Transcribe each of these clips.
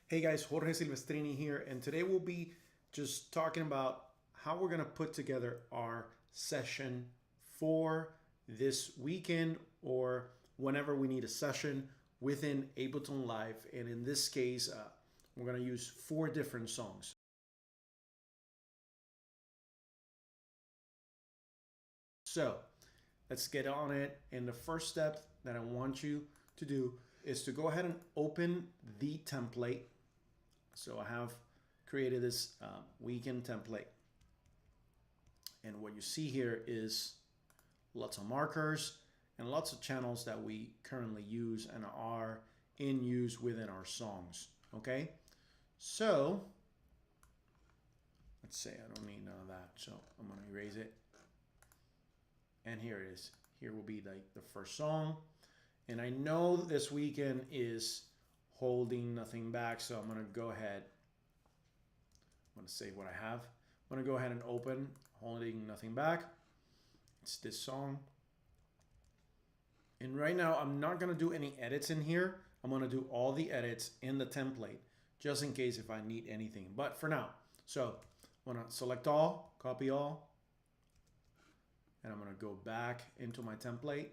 Hey guys, Jorge Silvestrini here, and today we'll be just talking about how we're going to put together our session for this weekend or whenever we need a session within Ableton Live. And in this case, we're going to use 4 different songs. So let's get on it. And the first step that I want you to do is to go ahead and open the template. So I have created this weekend template. And what you see here is lots of markers and lots of channels that we currently use and are in use within our songs. Okay, so let's say I don't need none of that, so I'm going to erase it. And here it is. Here will be like the first song. And I know this weekend is holding nothing back, so I'm going to go ahead. I'm going to save what I have. I'm going to go ahead and open Holding Nothing Back. It's this song. And right now, I'm not going to do any edits in here. I'm going to do all the edits in the template, just in case if I need anything. But for now, so I'm going to select all, copy all, and I'm going to go back into my template.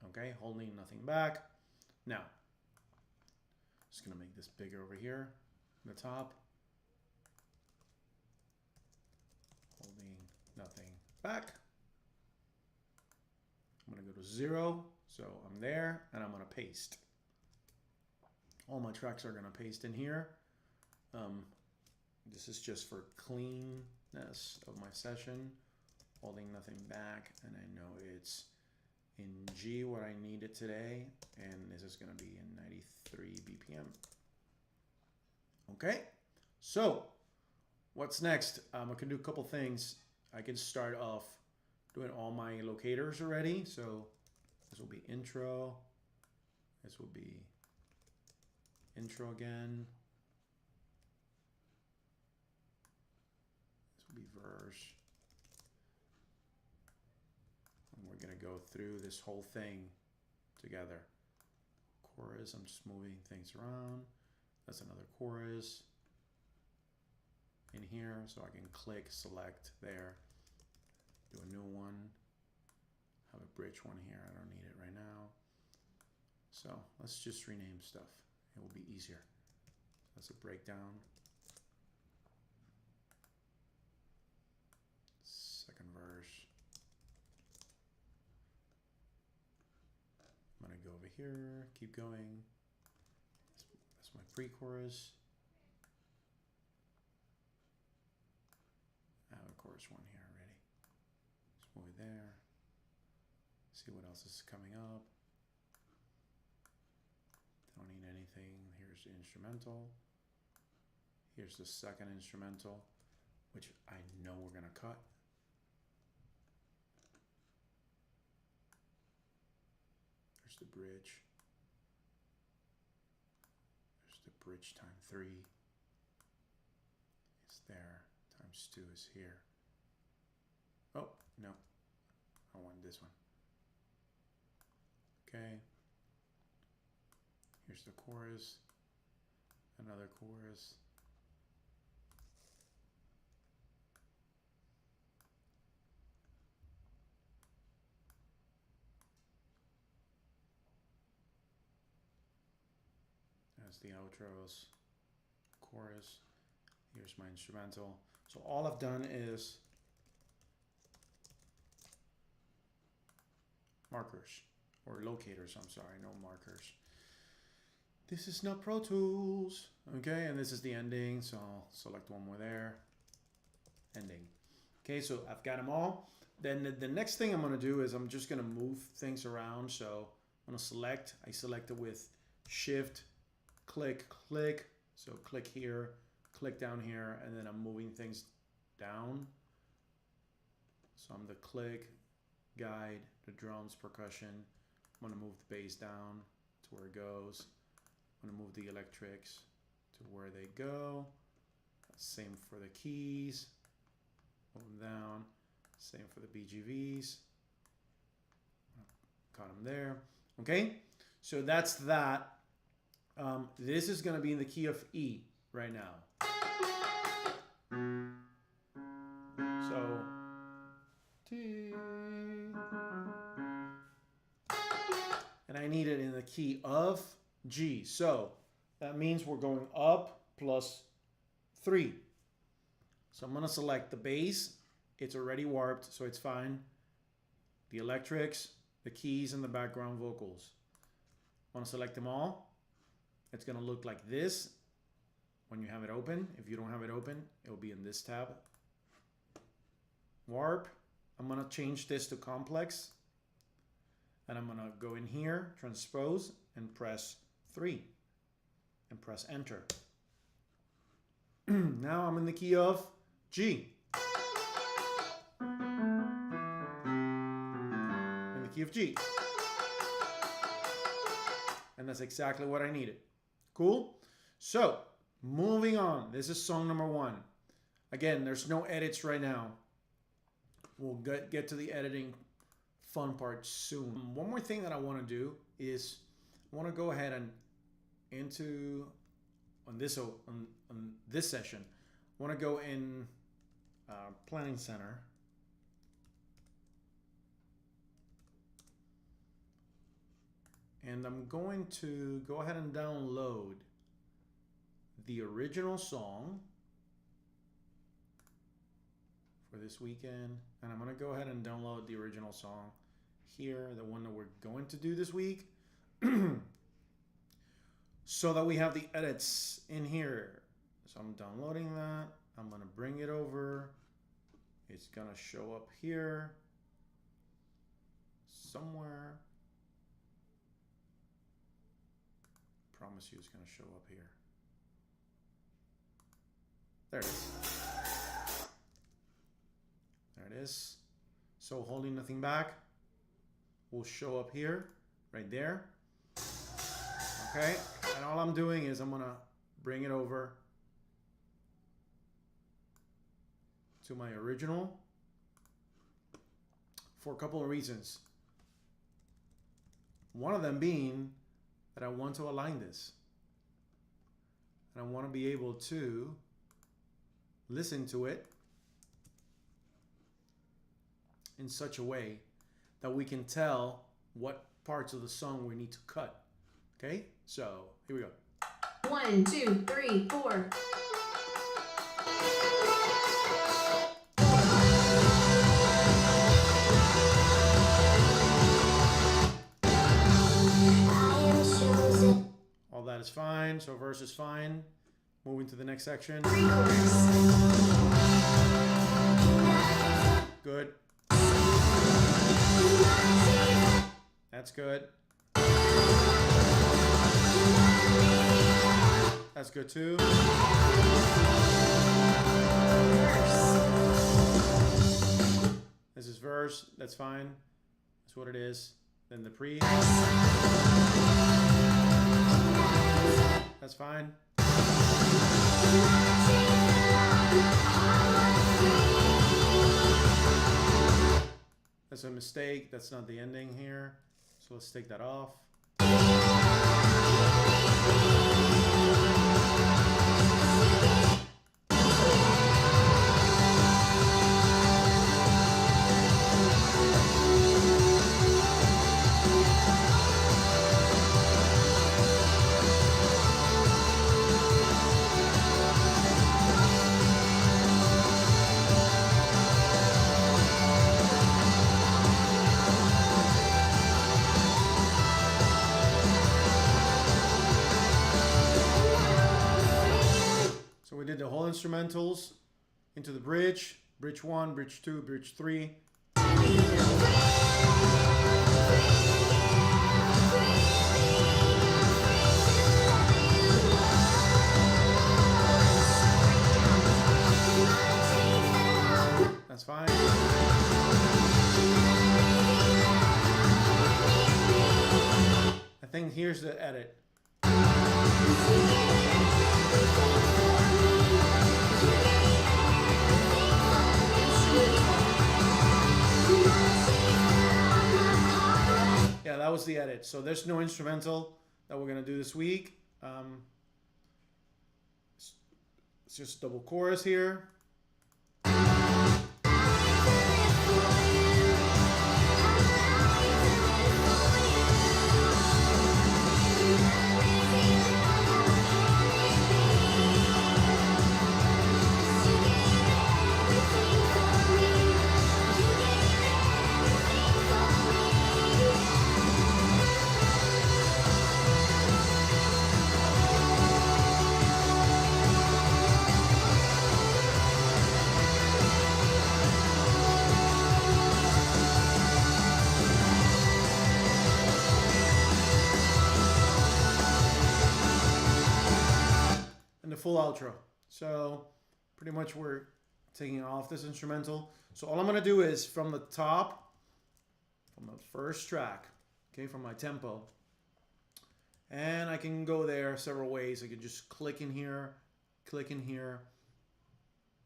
Okay, holding nothing back. Now, just going to make this bigger over here, the top. Holding nothing back. I'm going to go to 0, so I'm there, and I'm going to paste. All my tracks are going to paste in here. This is just for cleanness of my session. Holding nothing back, and I know it's in G what I needed today, and this is going to be in 93 BPM. Okay, so what's next? I can do a couple things. I can start off doing all my locators already. So this will be intro. This will be intro again. This will be verse. And we're going to go through this whole thing together. Chorus, I'm just moving things around. That's another chorus in here, so I can click, select there, do a new one, have a bridge one here. I don't need it right now. So let's just rename stuff. It will be easier. That's a breakdown. Second verse. I'm gonna go over here, keep going. That's my pre-chorus. I have a chorus one here already. Just move it there. See what else is coming up. Don't need anything. Here's the instrumental. Here's the second instrumental, which I know we're gonna cut. There's the bridge. There's the bridge time 3. It's there. Times 2 is here. Oh, no. I want this one. Okay. Here's the chorus. Another chorus. That's the outros. Chorus. Here's my instrumental. So all I've done is markers, or locators, I'm sorry, no markers. This is not Pro Tools. Okay, and this is the ending, so I'll select one more there. Ending. Okay, so I've got them all. Then the next thing I'm gonna do is I'm just gonna move things around. So I'm gonna select, I select it with Shift, click, click. So click here, click down here, and then I'm moving things down. So I'm the click, guide, the drums, percussion. I'm gonna move the bass down to where it goes. I'm gonna move the electrics to where they go. Same for the keys, move them down. Same for the BGVs. Got them there. Okay, so that's that. This is going to be in the key of E right now. So, T. And I need it in the key of G. So, that means we're going up plus 3. So I'm going to select the bass. It's already warped, so it's fine. The electrics, the keys, and the background vocals. I want to select them all. It's going to look like this when you have it open. If you don't have it open, it will be in this tab. Warp. I'm going to change this to complex. And I'm going to go in here, transpose, and press 3. And press enter. Now I'm in the key of G. In the key of G. And that's exactly what I needed. Cool? So, moving on. This is song number 1. Again, there's no edits right now. We'll get to the editing fun part soon. One more thing that I want to do is I want to go ahead and on this session, I want to go in Planning Center. And I'm going to go ahead and download the original song for this weekend. And I'm going to go ahead and download the original song here, the one that we're going to do this week. So that we have the edits in here. So I'm downloading that. I'm going to bring it over. It's going to show up here somewhere. Promise you it's going to show up here. There it is. There it is. So holding nothing back will show up here, right there. Okay, and all I'm doing is I'm going to bring it over to my original for a couple of reasons. One of them being that I want to align this. And I want to be able to listen to it in such a way that we can tell what parts of the song we need to cut. Okay, so here we go. 1, 2, 3, 4. All that is fine, so verse is fine. Moving to the next section. Good. That's good. That's good too. This is verse. That's fine. That's what it is. Then the pre. That's fine. That's a mistake. That's not the ending here. So let's take that off. We did the whole instrumentals into the bridge, bridge 1, bridge 2, bridge 3. That's fine. I think here's the edit. Yeah, that was the edit. So there's no instrumental that we're going to do this week. It's just double chorus here. Full outro. So pretty much we're taking off this instrumental. So all I'm gonna do is from the top, from the first track, okay, from my tempo, and I can go there several ways. I can just click in here,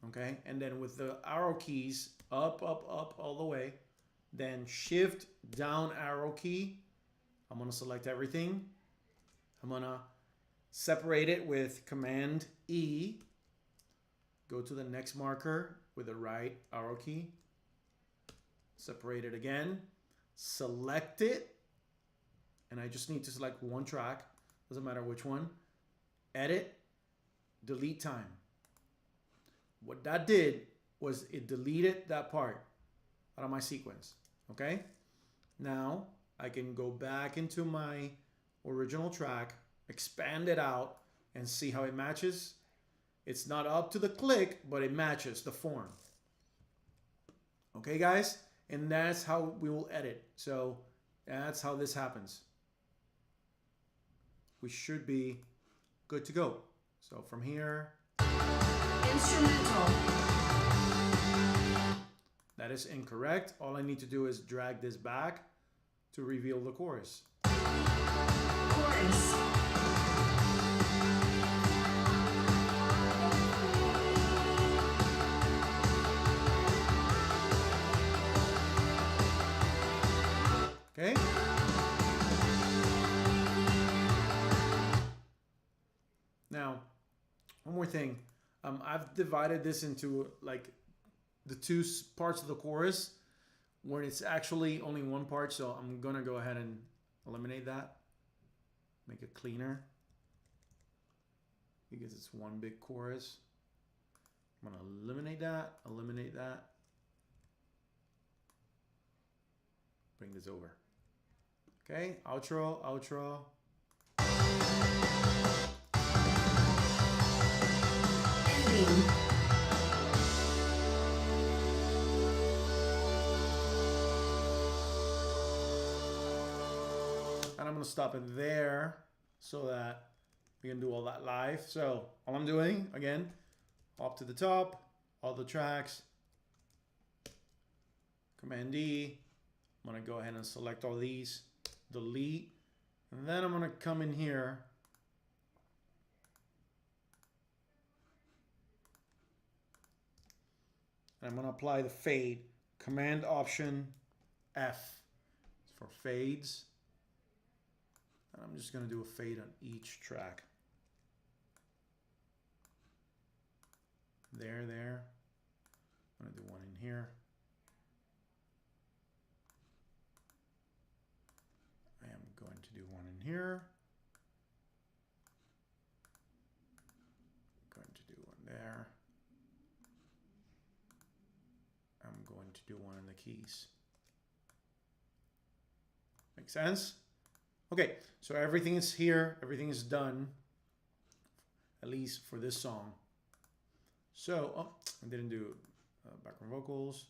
okay, and then with the arrow keys up all the way, then shift down arrow key. I'm gonna select everything. I'm gonna separate it with Command E. Go to the next marker with the right arrow key. Separate it again. Select it. And I just need to select one track. Doesn't matter which one. Edit. Delete time. What that did was it deleted that part out of my sequence. Okay? Now I can go back into my original track, expand it out, and see how it matches. It's not up to the click, but it matches the form. Okay, guys? And that's how we will edit. So that's how this happens. We should be good to go. So from here. Instrumental. That is incorrect. All I need to do is drag this back to reveal the chorus. Chorus. Okay? Now, one more thing. I've divided this into like the two parts of the chorus where it's actually only one part, so I'm gonna go ahead and eliminate that. Make it cleaner because it's one big chorus. I'm gonna eliminate that, bring this over. Okay, outro. Ending. And I'm gonna stop it there so that we can do all that live. So all I'm doing, again, up to the top, all the tracks, Command D. I'm gonna go ahead and select all these, delete, and then I'm gonna come in here and I'm gonna apply the fade. Command Option F for fades. And I'm just gonna do a fade on each track. There. I'm gonna do one in here. I am going to do one in here. I'm going to do one there. I'm going to do one in the keys. Make sense? Okay, so everything is here. Everything is done, at least for this song. So, oh, I didn't do background vocals.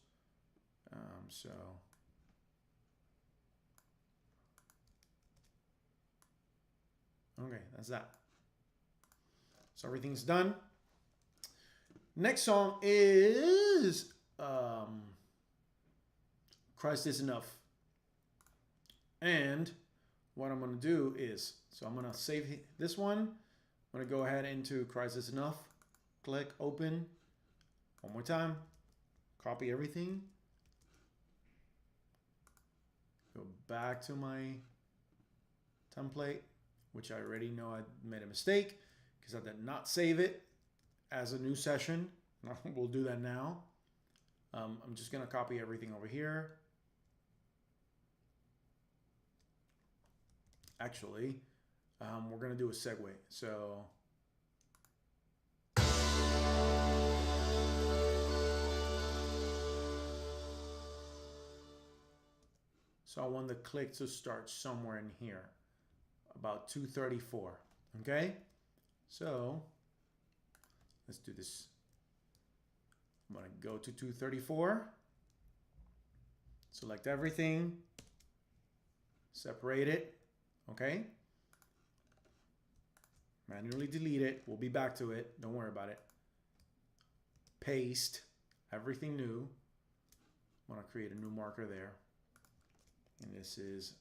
So okay, that's that. So everything's done. Next song is Christ is Enough. And what I'm going to do is, so I'm going to save this one. I'm going to go ahead into Christ is Enough. Click open. One more time. Copy everything. Go back to my template which I already know I made a mistake because I did not save it as a new session. We'll do that now. I'm just going to copy everything over here. Actually, we're going to do a segue. So I want the click to start somewhere in here, about 234, okay? So let's do this. I'm gonna go to 234, select everything, separate it, okay? Manually delete it, we'll be back to it, don't worry about it. Paste, everything new. I'm gonna create a new marker there. And this is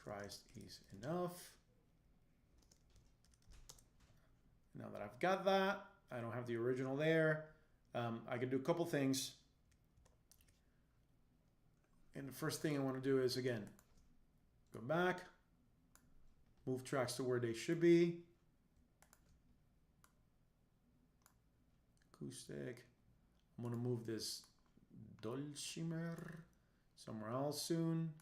Christ is enough. Now that I've got that, I don't have the original there. I can do a couple things. And the first thing I want to do is, again, go back, move tracks to where they should be. Acoustic. I'm going to move this dulcimer somewhere else soon.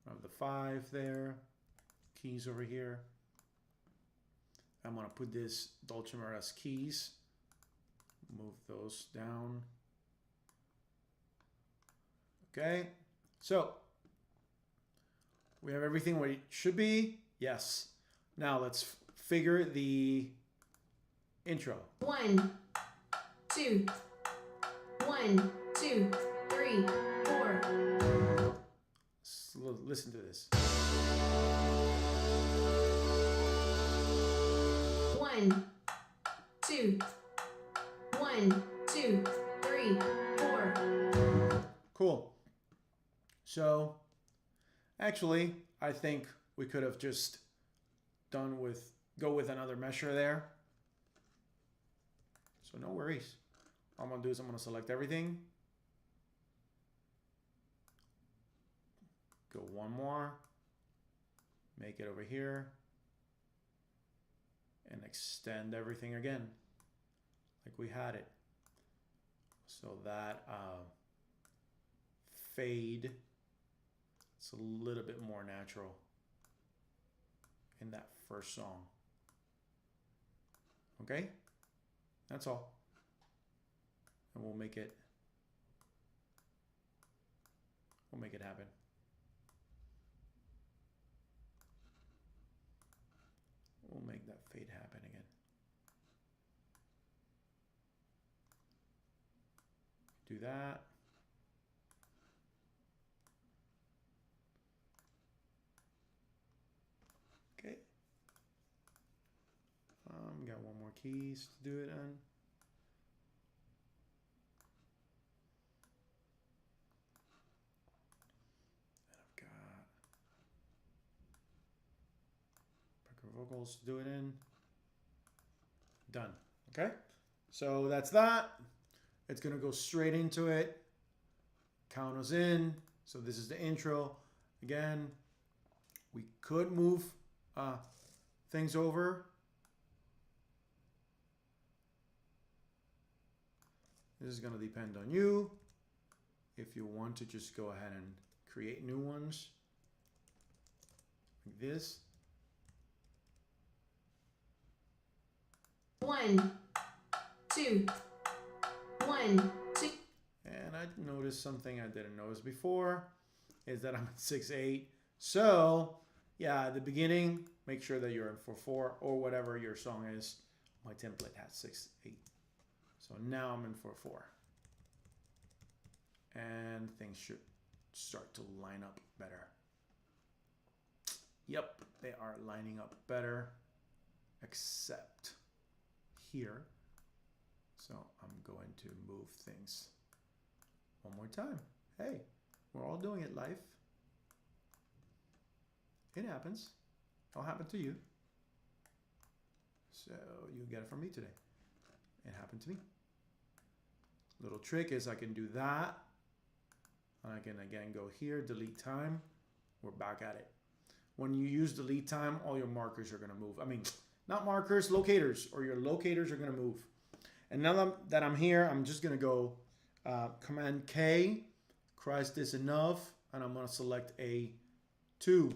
I have the 5 there, keys over here. I'm gonna put this dulcimer as keys. Move those down. Okay, so we have everything where it should be. Yes. Now let's figure the intro. 1, 2, 1, 2, 3, 4. Listen to this. 1, 2, 1, 2, 3, 4. Cool. So actually, I think we could have just go with another measure there. So no worries. All I'm gonna do is I'm gonna select everything. Go one more. Make it over here. And extend everything again. Like we had it. So that fade, it's a little bit more natural in that first song. Okay? That's all. And we'll make it happen. We'll make that fade happen again. Do that. Okay. Got one more keys to do it on. Vocals to do it in. Done. Okay, so that's that. It's gonna go straight into it. Count us in. So this is the intro. Again, we could move things over. This is gonna depend on you. If you want to just go ahead and create new ones like this. 1, 2, 1, 2. And I noticed something I didn't notice before is that I'm at 6/8. So yeah, at the beginning, make sure that you're in 4/4 or whatever your song is. My template has 6/8. So now I'm in 4/4. And things should start to line up better. Yep, they are lining up better, except here. So I'm going to move things one more time. Hey, we're all doing it live. It happens. It'll happen to you. So you get it from me today. It happened to me. Little trick is I can do that. I can again go here, delete time, we're back at it. When you use delete time, all your markers are gonna move. I mean, not markers, locators, or your locators are gonna move. And now that I'm here, I'm just gonna go Command K, Christ is enough, and I'm gonna select a 2.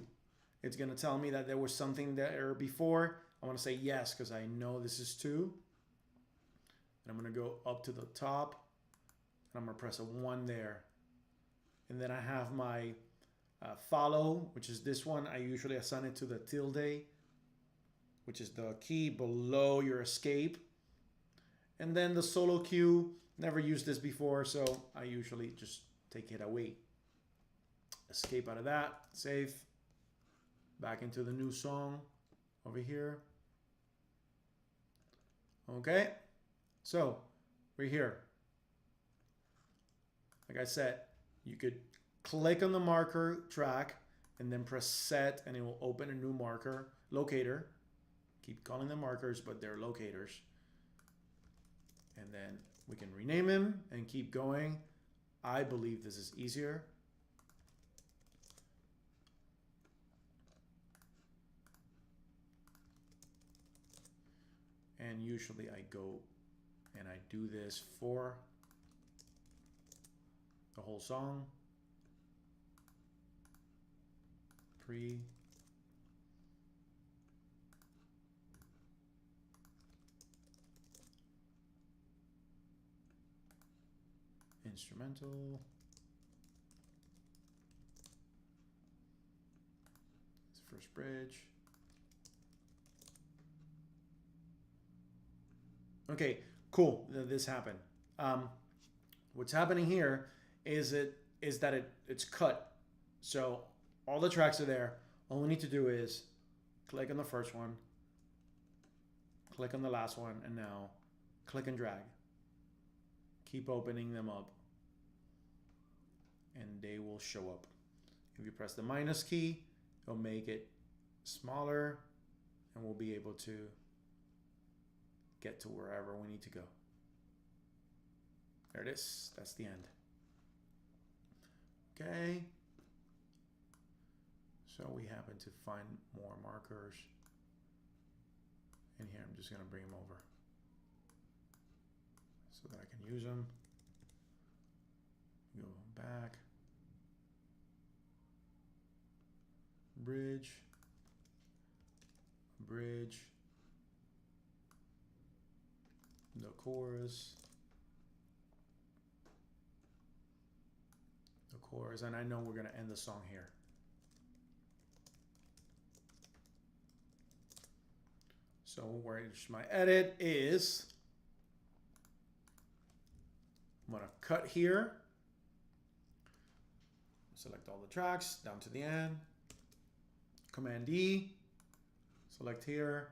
It's gonna tell me that there was something there before. I wanna say yes, because I know this is 2. And I'm gonna go up to the top, and I'm gonna press a 1 there. And then I have my follow, which is this one. I usually assign it to the tilde, which is the key below your escape. And then the solo cue, never used this before, so I usually just take it away. Escape out of that, save. Back into the new song over here. Okay, so we're here. Like I said, you could click on the marker track and then press set and it will open a new marker, locator. Keep calling them markers, but they're locators. And then we can rename him and keep going. I believe this is easier. And usually I go and I do this for the whole song. Pre. Instrumental. It's first bridge. Okay, cool. This happened. What's happening here is that it's cut. So all the tracks are there. All we need to do is click on the first one, click on the last one, and now click and drag. Keep opening them up, and they will show up. If you press the minus key, it'll make it smaller, and we'll be able to get to wherever we need to go. There it is. That's the end. Okay. So we happen to find more markers. And here I'm just going to bring them over so that I can use them. Go back. Bridge. Bridge. The chorus. The chorus. And I know we're going to end the song here. So where my edit is, I'm going to cut here. Select all the tracks down to the end. Command D. Select here.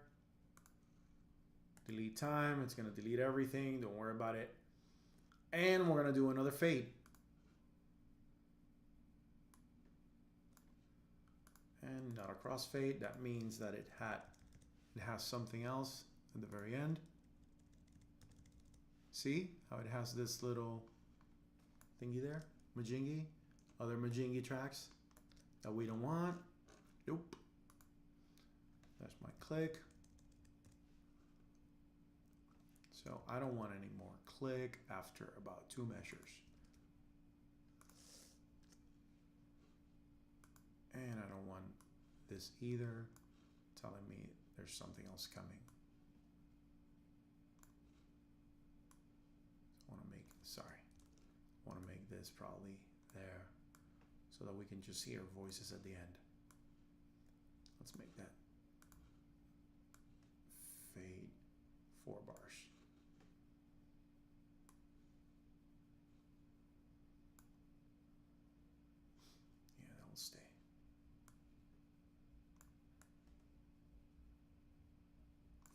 Delete time. It's going to delete everything. Don't worry about it. And we're going to do another fade. And not a crossfade. That means that it has something else at the very end. See how it has this little thingy there? Majingi. Other Majingi tracks that we don't want. Nope. That's my click. So I don't want any more click after about 2 measures. And I don't want this either, telling me there's something else coming. I want to make this probably there so that we can just hear voices at the end. Let's make that fade 4 bars. Yeah, that will stay.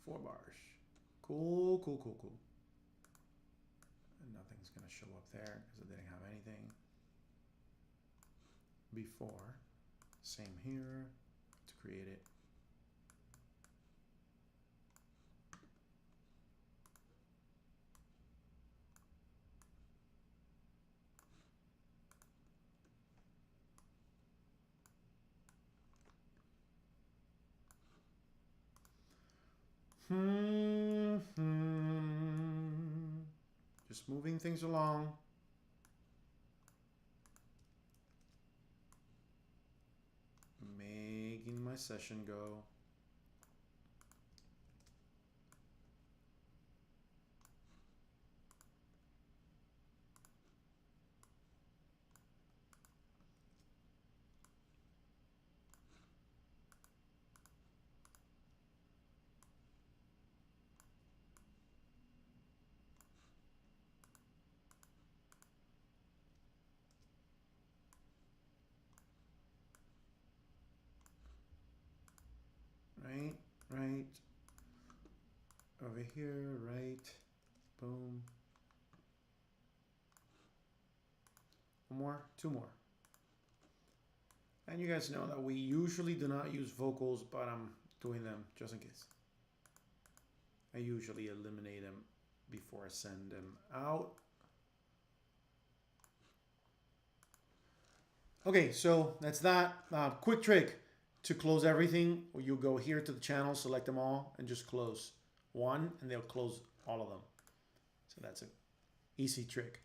Four bars. Cool, cool, cool, cool. And nothing's going to show up there because it didn't have anything before. Same here to create it. Just moving things along. Making my session go. Right. Over here, right. Boom. One more, two more. And you guys know that we usually do not use vocals, but I'm doing them just in case. I usually eliminate them before I send them out. Okay, so that's that. Quick trick to close everything. You go here to the channel, select them all, and just close one, and they'll close all of them. So that's an easy trick.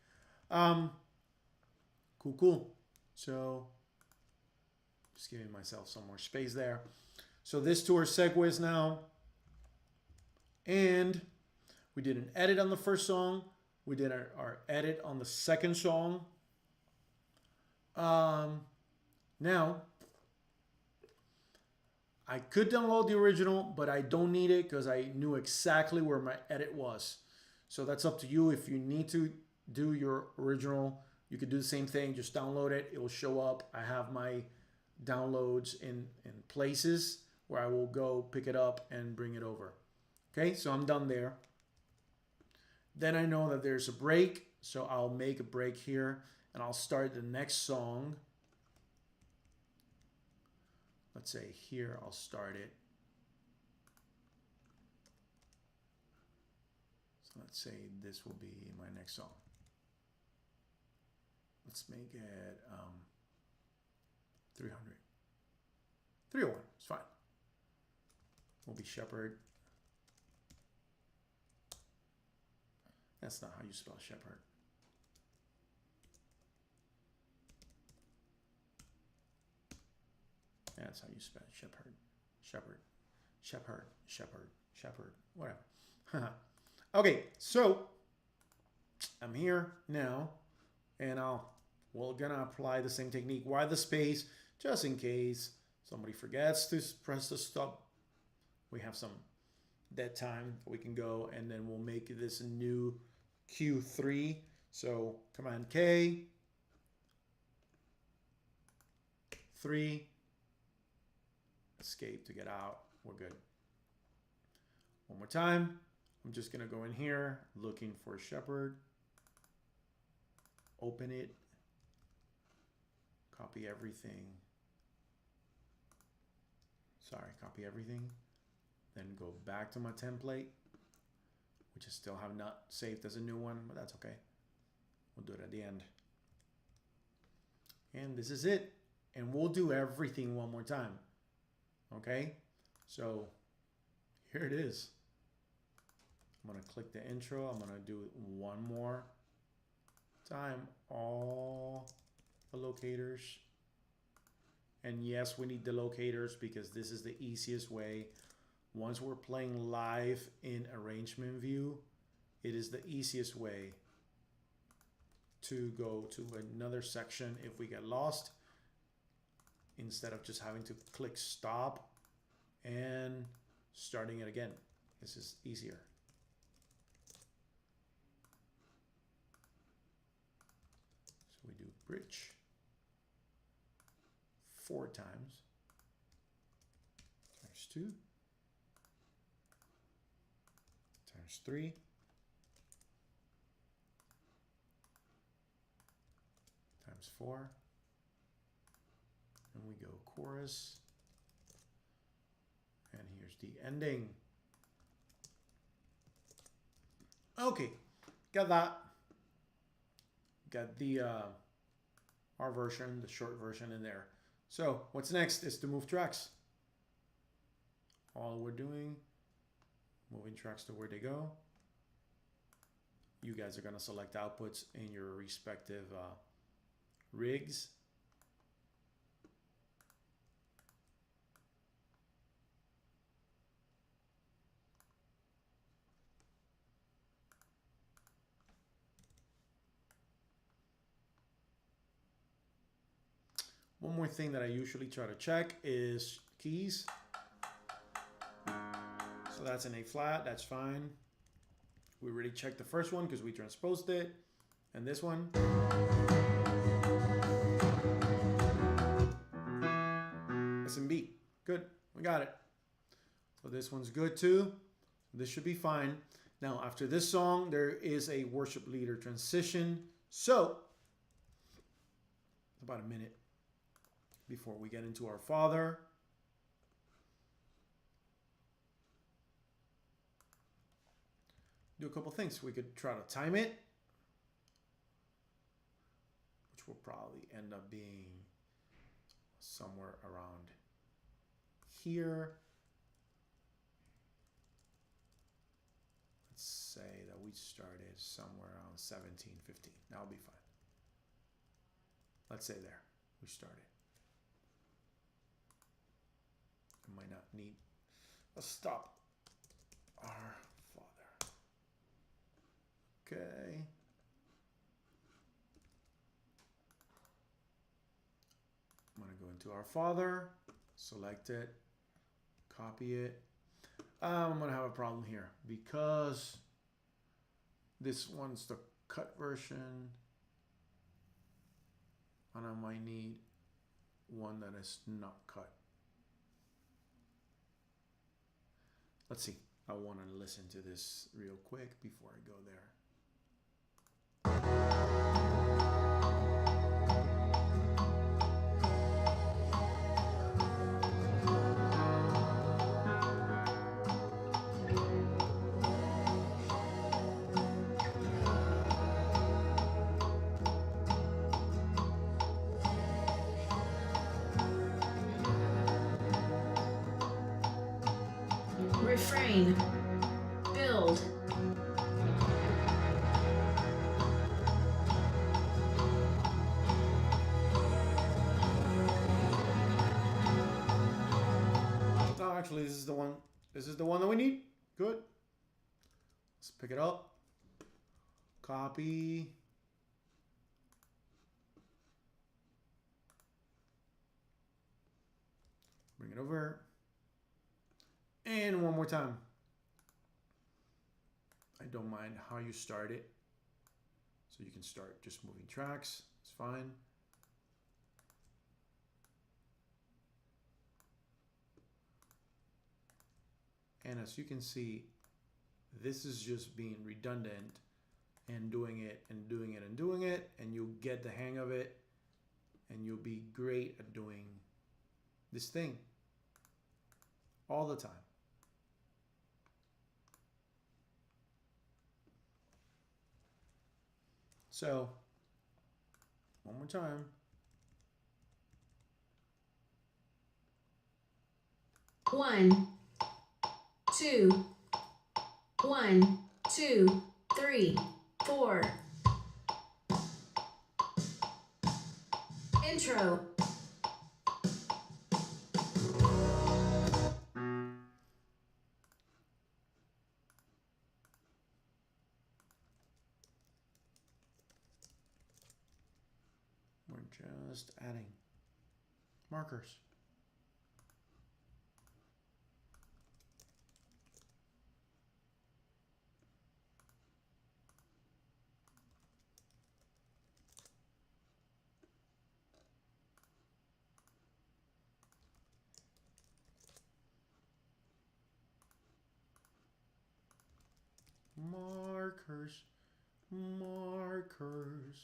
Cool. So just giving myself some more space there. So this to our segues now. And we did an edit on the first song. We did our edit on the second song. Now, I could download the original, but I don't need it because I knew exactly where my edit was. So that's up to you. If you need to do your original, you could do the same thing. Just download it. It will show up. I have my downloads in places where I will go pick it up and bring it over. Okay, so I'm done there. Then I know that there's a break. So I'll make a break here and I'll start the next song. Let's say here, I'll start it. So let's say this will be my next song. Let's make it 300. 301, it's fine. Will be Shepherd. That's not how you spell shepherd. That's how you spell shepherd. Shepherd, whatever. Okay, so I'm here now, and we're gonna apply the same technique. Why the space? Just in case somebody forgets to press the stop. We have some dead time. We can go, and then we'll make this a new Q3. So Command K, 3. Escape to get out. We're good. One more time. I'm just gonna go in here looking for shepherd. Open it. Copy everything. Sorry, copy everything. Then go back to my template, which I still have not saved as a new one, but that's okay. We'll do it at the end. And this is it. And we'll do everything one more time. Okay, so here it is. I'm gonna click the intro. I'm gonna do it one more time. All the locators. And yes, we need the locators because this is the easiest way. Once we're playing live in arrangement view, it is the easiest way to go to another section if we get lost, instead of just having to click stop and starting it again. This is easier. So we do bridge 4 times, times 2, times 3, times 4, and we go chorus, and here's the ending. Okay, got that. Got the our version, the short version in there. So what's next is to move tracks. All we're doing, moving tracks to where they go. You guys are going to select outputs in your respective rigs. One more thing that I usually try to check is keys. So that's an A flat, that's fine. We already checked the first one because we transposed it. And this one. It's in B. Good, we got it. So this one's good too. This should be fine. Now after this song, there is a worship leader transition. So, about a minute before we get into our Father. Do a couple things. We could try to time it, which will probably end up being somewhere around here. Let's say that we started somewhere around 17:15. That'll be fine. Let's say there we started. I might not need a stop. Our Father. Okay. I'm going to go into our Father, select it, copy it. I'm going to have a problem here because this one's the cut version and I might need one that is not cut. Let's see. I want to listen to this real quick before I go there. Refrain. Build. Oh, actually, this is the one. This is the one that we need. Good. Let's pick it up. Copy. Bring it over. And one more time. I don't mind how you start it. So you can start just moving tracks. It's fine. And as you can see, this is just being redundant and doing it and doing it and doing it. And you'll get the hang of it. And you'll be great at doing this thing all the time. So, one more time. One, two, 1, 2, 3, 4. Intro. We're just adding markers. Markers, markers.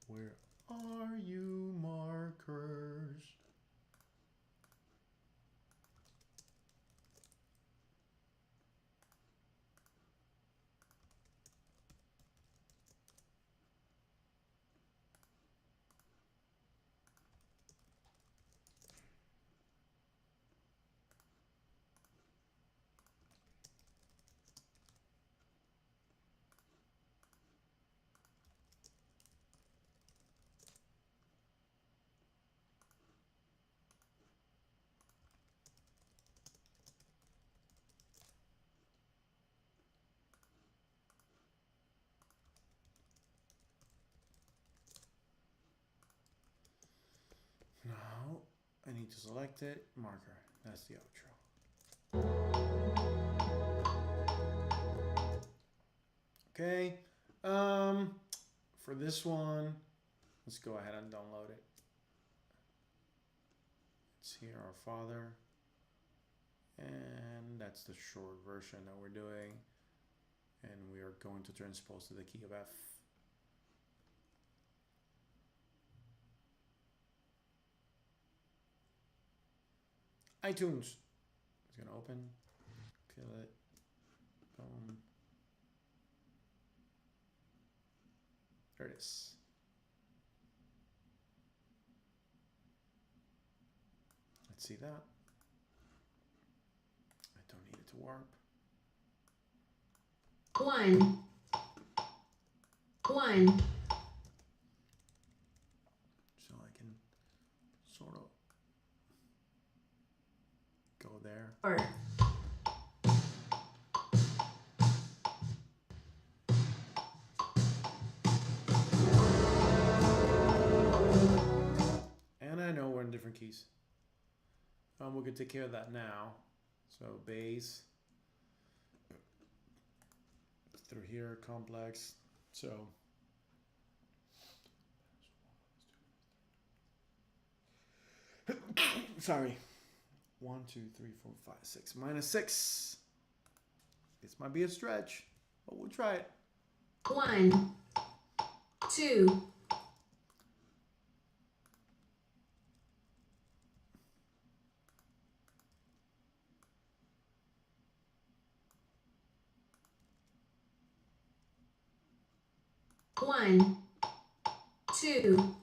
Where are you, markers? need to select it. Marker. That's the outro. Okay. For this one, let's go ahead and download it. It's here, our father. And that's the short version that we're doing. And we are going to transpose to the key of F. iTunes. It's gonna open. Kill it. Boom. There it is. Let's see that. I don't need it to warp. 1. 1. So I can sort of go there. 4. And I know we're in different keys. We can take care of that now. So bass through here, complex. So sorry. 1, 2, 3, 4, 5, 6. -6. This might be a stretch, but we'll try it. 1, 2. One, 2.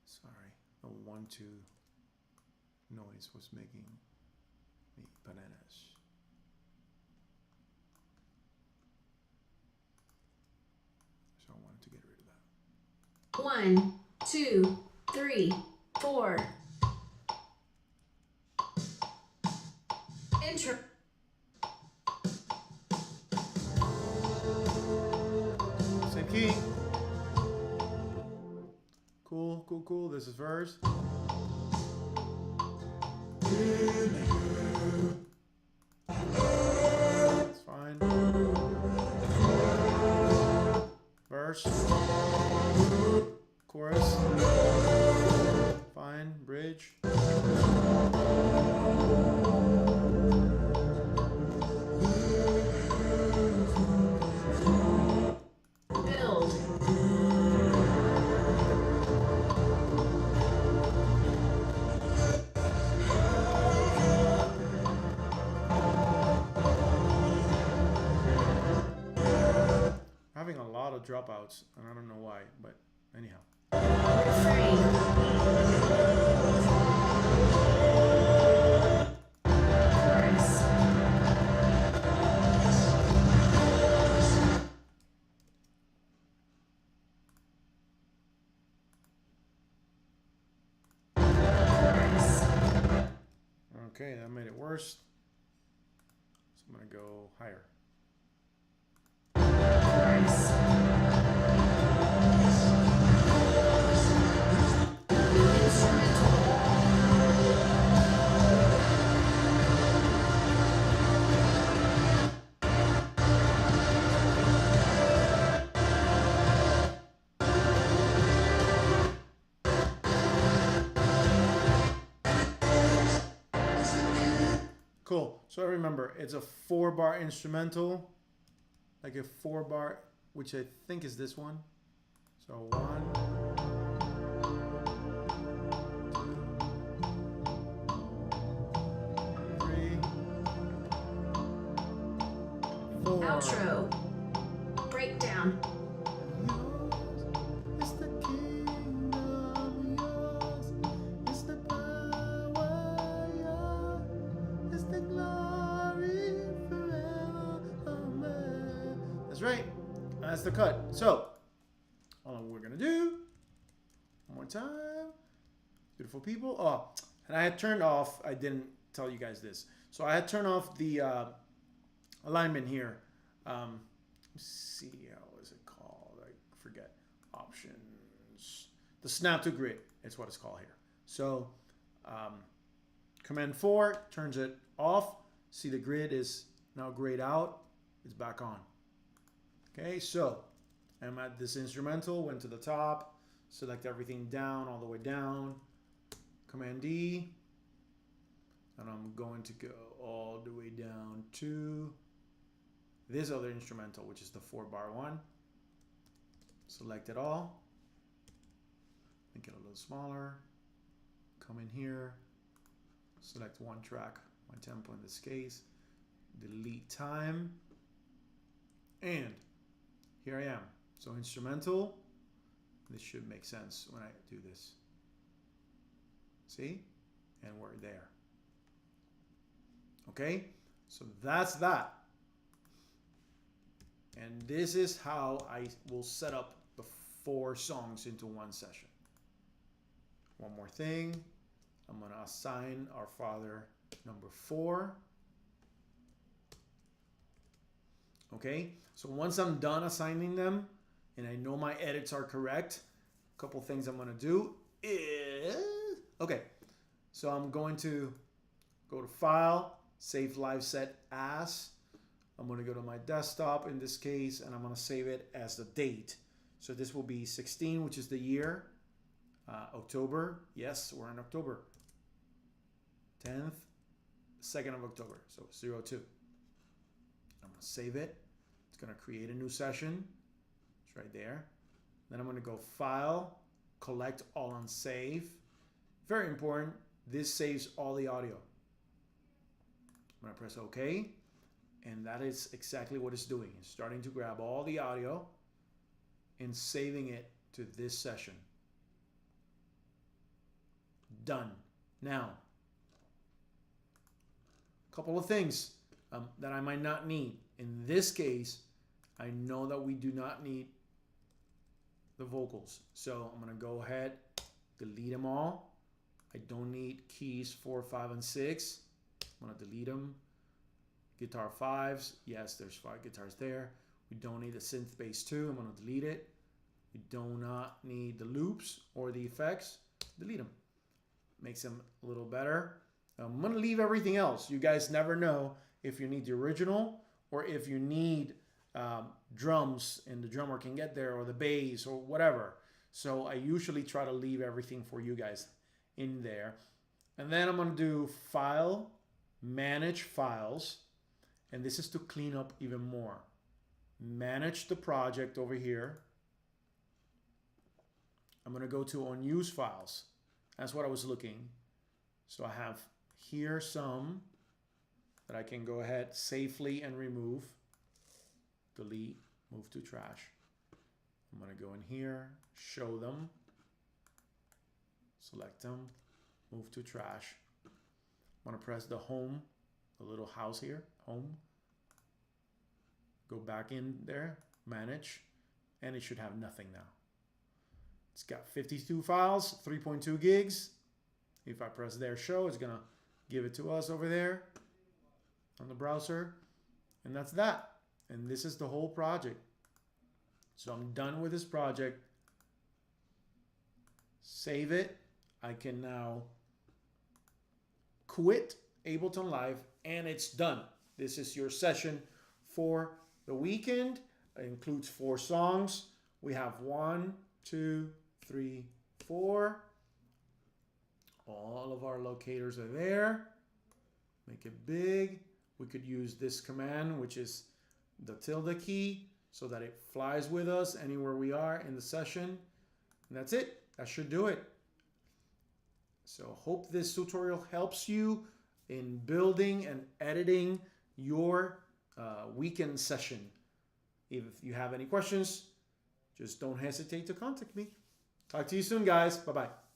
Sorry, the 1, 2 noise was making me bananas. So I wanted to get rid of that. 1, 2, 3, 4. Intro. Same key. Cool, cool, cool. This is verse. That's fine. Verse. Chorus. Fine. Bridge. Build. Having a lot of dropouts, and I don't know why, but anyhow. Refrain. Chorus. Chorus. Okay, that made it worse. So I'm gonna go higher. Chorus. Cool. So remember, it's a 4-bar instrumental, like a 4-bar, which I think is this one. So 1, 2, 3, 4. Outro. Breakdown. It's the kingdom yours. It's the power yours. It's the glory forever. Amen. That's right. That's the cut. So, all we're gonna do one more time. Beautiful people. Oh, and I had turned off. I didn't tell you guys this. So I had turned off the alignment here. Let's see, how is it called? I options. The snap to grid, it's what it's called here. So Command 4 turns it off. See, the grid is now grayed out. It's back on. Okay, so I'm at this instrumental, went to the top, select everything down, all the way down. Command D. And I'm going to go all the way down to this other instrumental, which is the 4-bar one. Select it all. Make it a little smaller. Come in here. Select one track, one tempo in this case. Delete time. And here I am. So instrumental. This should make sense when I do this. See? And we're there. Okay? So that's that. And this is how I will set up the 4 songs into one session. One more thing. I'm going to assign our father number 4. Okay? So once I'm done assigning them, and I know my edits are correct, a couple things I'm going to do is... Okay. So I'm going to go to File, Save Live Set As. I'm going to go to my desktop in this case, and I'm going to save it as the date. So this will be 16, which is the year. October. Yes, we're in October. 10th, 2nd of October. So 02. I'm going to save it. It's going to create a new session. It's right there. Then I'm going to go File, Collect All on Save. Very important. This saves all the audio. I'm going to press OK. And that is exactly what it's doing. It's starting to grab all the audio and saving it to this session. Done. Now, a couple of things that I might not need. In this case, I know that we do not need the vocals. So I'm going to go ahead, delete them all. I don't need keys 4, 5, and 6. I'm going to delete them. Guitar 5s. Yes, there's 5 guitars there. We don't need the synth bass 2. I'm going to delete it. We do not need the loops or the effects. Delete them. Makes them a little better. I'm going to leave everything else. You guys never know if you need the original or if you need drums and the drummer can get there, or the bass or whatever. So I usually try to leave everything for you guys in there. And then I'm going to do File, Manage Files. And this is to clean up even more. Manage the project over here. I'm going to go to Unused Files. That's what I was looking. So I have here some that I can go ahead safely and remove. Delete, move to trash. I'm going to go in here, show them, select them, move to trash. I'm going to press the home, the little house here, home. Go back in there, manage, and it should have nothing now. It's got 52 files, 3.2 gigs. If I press there, show, it's going to give it to us over there on the browser. And that's that. And this is the whole project. So I'm done with this project. Save it. I can now quit Ableton Live, and it's done. This is your session for the weekend. It includes 4 songs. We have 1, 2, 3, 4. All of our locators are there. Make it big. We could use this command, which is the tilde key, so that it flies with us anywhere we are in the session. And that's it. That should do it. So hope this tutorial helps you in building and editing your weekend session. If you have any questions, just don't hesitate to contact me. Talk to you soon, guys. Bye-bye.